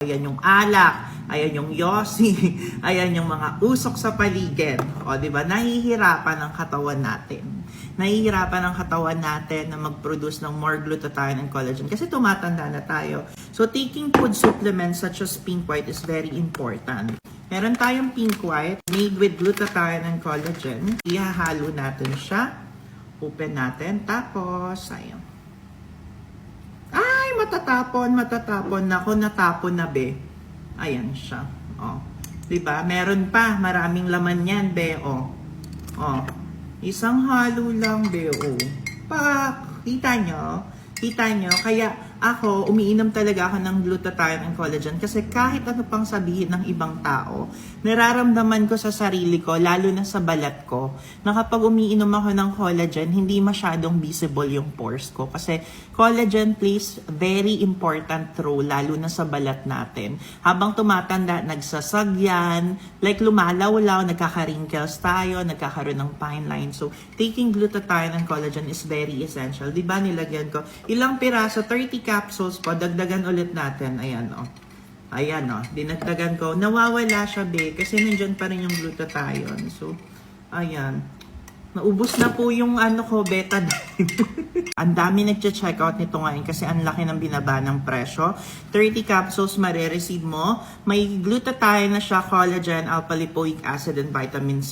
Ayan yung alak, ayan yung yosi, ayan yung mga usok sa paligid. O, di ba? Nahihirapan ang katawan natin. Nahihirapan ang katawan natin na mag-produce ng more glutathione and collagen kasi tumatanda na tayo. So, taking food supplements such as pink white is very important. Meron tayong pink white made with glutathione and collagen. Ihahalo natin siya. Open natin. Tapos, ayun. Ay, matatapon. Nako, natapon na, be. Ayan siya. Oh. 'Di ba? Meron pa, maraming laman 'yan, be. Oh. Oh. Isang halo lang, be. Oh. Pak, kita nyo? Kaya ako, umiinom talaga ako ng glutathione and collagen kasi kahit ano pang sabihin ng ibang tao, nararamdaman ko sa sarili ko, lalo na sa balat ko, na kapag umiinom ako ng collagen, hindi masyadong visible yung pores ko. Kasi collagen plays very important role, lalo na sa balat natin. Habang tumatanda, nagsasag yan, like lumalawlaw, nagkaka-wrinkles tayo, nagkakaroon ng fine lines. So, taking glutathione and collagen is very essential. Diba nilagyan ko? Ilang piraso, 30 capsules po, dagdagan ulit natin. Ayan, oh. Ayan, oh. Dinagdagan ko. Nawawala siya, be, kasi nandyan pa rin yung glutathione. So, ayan. Naubos na po yung ano ko, betadine. Ang dami nagche-check out nito ngayon kasi ang laki ng binaba ng presyo. 30 capsules marireceive mo. May glutathione na siya, collagen, alpha-lipoic acid, and vitamin C.